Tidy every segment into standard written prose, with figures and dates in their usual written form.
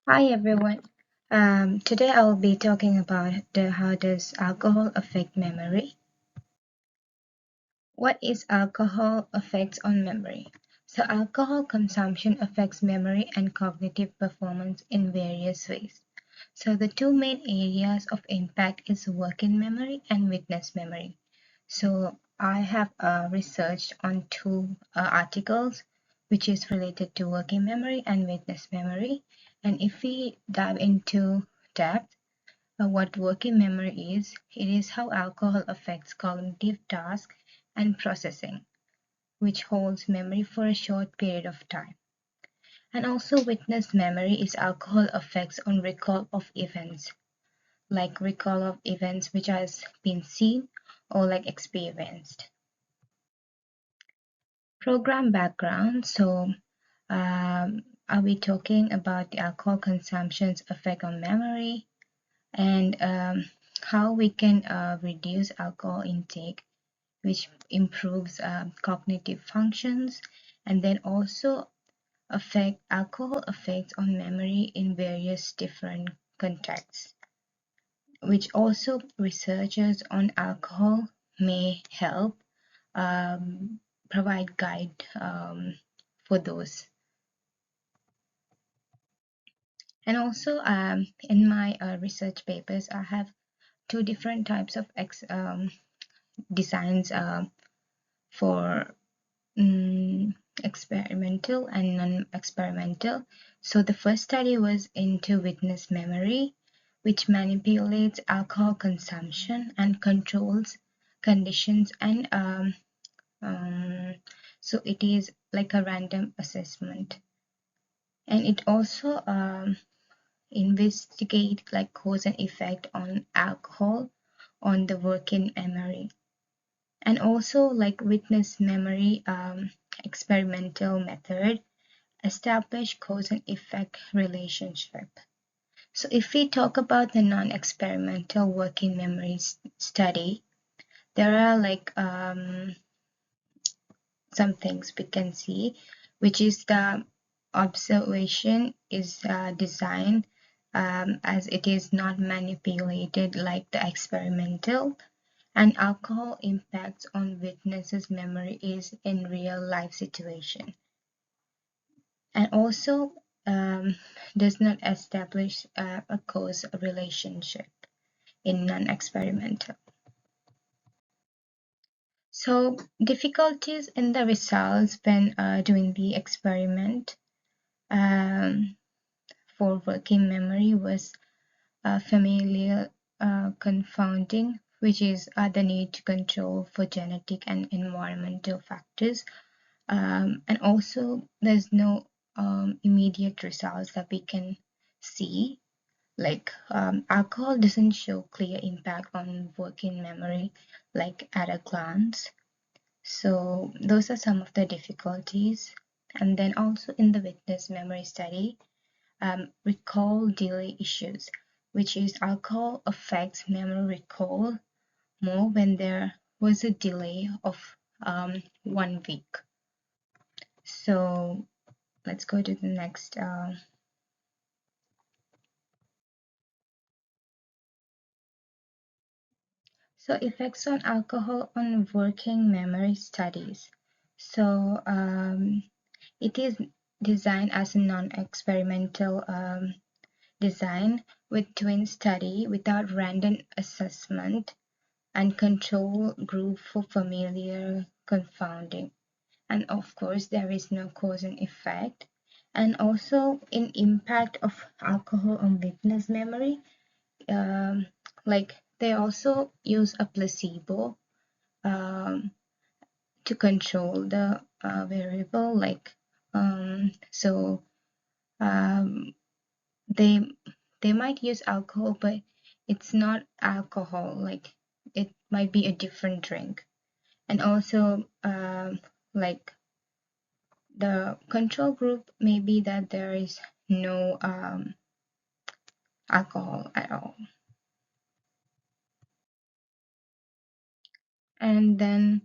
Hi everyone. Today I will be talking about how does alcohol affect memory. What is alcohol effects on memory? So alcohol consumption affects memory and cognitive performance in various ways. So the two main areas of impact is working memory and witness memory. So I have researched on two articles which is related to working memory and witness memory. And if we dive into depth, what working memory is, it is how alcohol affects cognitive task and processing, which holds memory for a short period of time. And also witness memory is alcohol effects on recall of events, like recall of events which has been seen or like experienced. Program background. So are we talking about the alcohol consumption's effect on memory and how we can reduce alcohol intake, which improves cognitive functions, and then also affect alcohol effects on memory in various different contexts, which also researchers on alcohol may help um, provide guide for those. And also in my research papers, I have two different types of designs for um, experimental and non-experimental. So the first study was into witness memory, which manipulates alcohol consumption and controls conditions and so it is like a random assessment. And it also investigate like cause and effect on alcohol on the working memory. And also like witness memory experimental method establish cause and effect relationship. So if we talk about the non-experimental working memory study, there are like some things we can see, which is the observation is designed as it is not manipulated like the experimental, and alcohol impacts on witnesses' memory is in real life situation, and also does not establish a cause relationship in non-experimental. So difficulties in the results when doing the experiment um, for working memory was familial confounding, which is the need to control for genetic and environmental factors. And also, there's no immediate results that we can see. Like alcohol doesn't show clear impact on working memory, like at a glance. So those are some of the difficulties. And then also in the witness memory study, recall delay issues, which is alcohol affects memory recall more when there was a delay of 1 week. So let's go to the next. So effects on alcohol on working memory studies. So it is designed as a non-experimental design with twin study without random assessment and control group for familiar confounding. And of course, there is no cause and effect. And also in impact of alcohol on witness memory, um, like they also use a placebo um, to control the variable. Like so, um, they they might use alcohol, but it's not alcohol. Like it might be a different drink. And also, like the control group may be that there is no alcohol at all. And then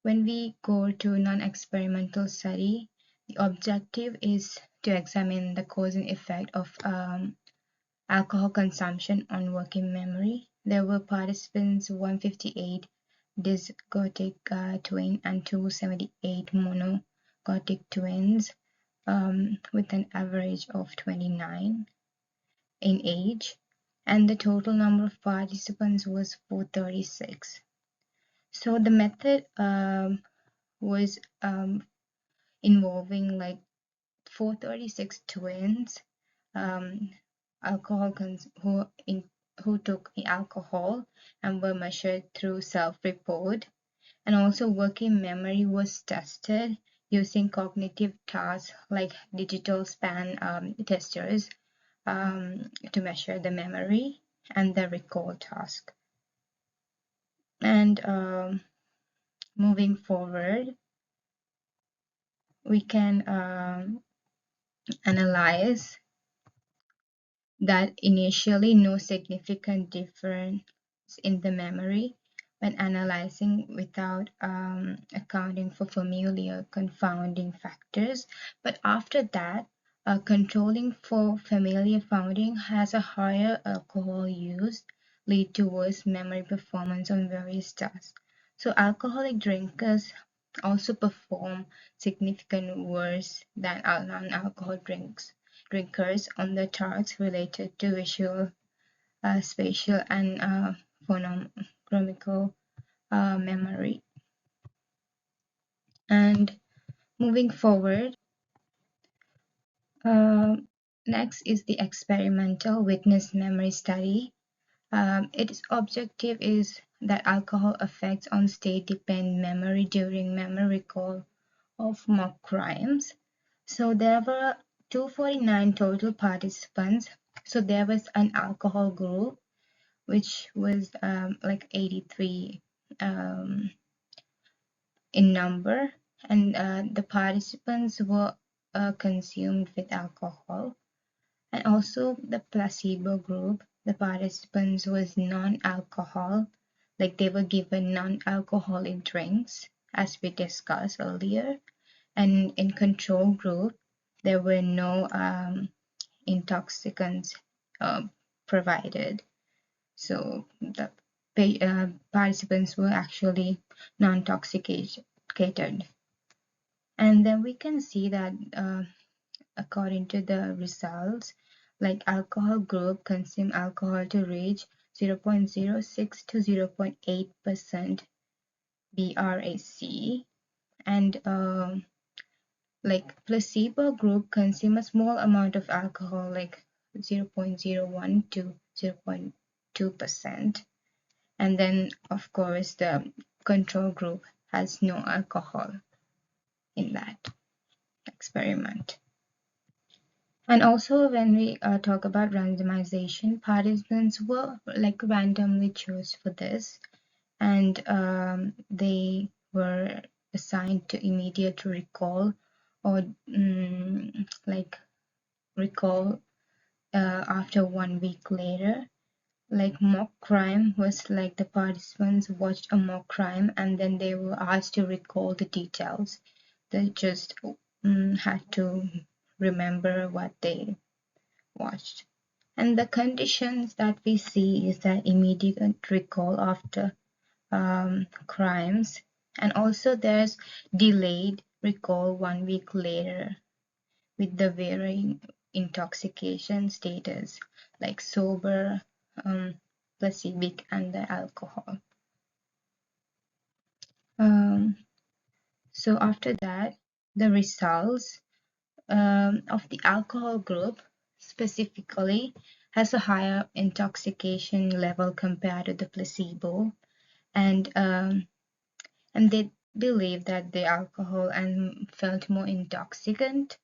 when we go to non-experimental study, the objective is to examine the cause and effect of alcohol consumption on working memory. There were participants 158 dysgotic twin and 278 monogotic twins with an average of 29 in age, and the total number of participants was 436. So the method was involving like 436 twins alcohol who took alcohol and were measured through self-report, and also working memory was tested using cognitive tasks like digital span testers to measure the memory and the recall task. And moving forward, we can analyze that initially no significant difference in the memory when analyzing without accounting for familiar confounding factors. But after that, controlling for familiar founding has a higher alcohol use lead to worse memory performance on various tasks. So alcoholic drinkers also perform significantly worse than non-alcoholic drinkers on the tasks related to visual, spatial, and phonochromical memory. And moving forward, next is the experimental witness memory study. Its objective is that alcohol effects on state-dependent memory during memory recall of mock crimes. So there were 249 total participants. So there was an alcohol group, which was like 83 in number, and the participants were consumed with alcohol. And also the placebo group, the participants was non-alcohol, like they were given non-alcoholic drinks, as we discussed earlier. And in control group, there were no intoxicants provided. So the participants were actually non-toxicated. And then we can see that according to the results, like alcohol group consume alcohol to reach 0.06 to 0.8% BRAC, and like placebo group consume a small amount of alcohol, like 0.01 to 0.2%. And then, of course, the control group has no alcohol in that experiment. And also, when we talk about randomization, participants were like randomly chosen for this, and they were assigned to immediate recall or like recall after 1 week later. Like mock crime was like the participants watched a mock crime and then they were asked to recall the details. They just had to remember what they watched. And the conditions that we see is that immediate recall after crimes, and also there's delayed recall 1 week later with the varying intoxication status, like sober, placebo, and the alcohol. So after that, the results of the alcohol group specifically has a higher intoxication level compared to the placebo, and they believe that the alcohol and felt more intoxicant,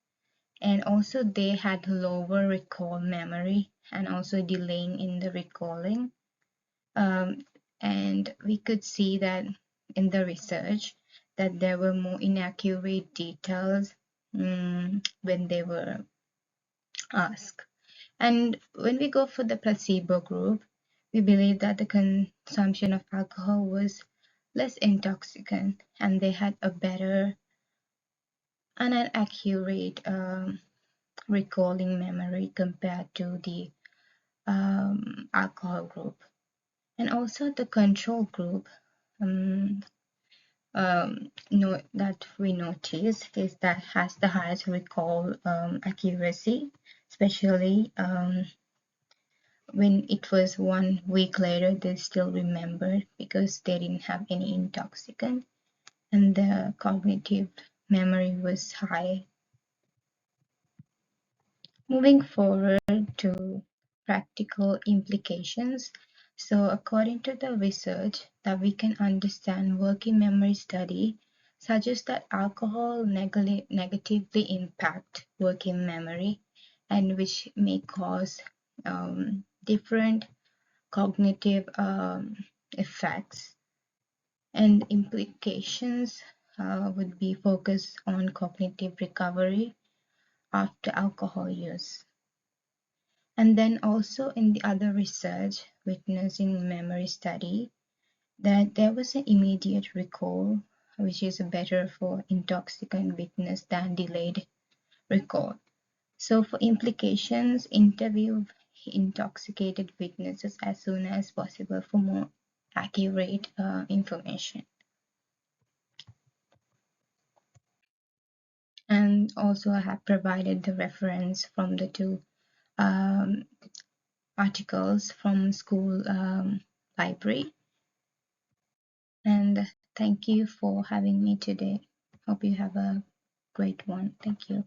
and also they had lower recall memory and also delaying in the recalling. And we could see that in the research that there were more inaccurate details when they were asked. And when we go for the placebo group, we believe that the consumption of alcohol was less intoxicant and they had a better and an accurate recalling memory compared to the alcohol group. And also the control group um, that we notice is that has the highest recall accuracy, especially when it was 1 week later, they still remembered because they didn't have any intoxicant, and the cognitive memory was high. Moving forward to practical implications. So according to the research that we can understand, working memory study suggests that alcohol negatively impact working memory, and which may cause different cognitive effects, and implications would be focused on cognitive recovery after alcohol use. And then also in the other research, witnessing memory study, that there was an immediate recall, which is better for intoxicant witness than delayed recall. So for implications, interview intoxicated witnesses as soon as possible for more accurate information. And also I have provided the reference from the two um, articles from school library. And thank you for having me today. Hope you have a great one. Thank you.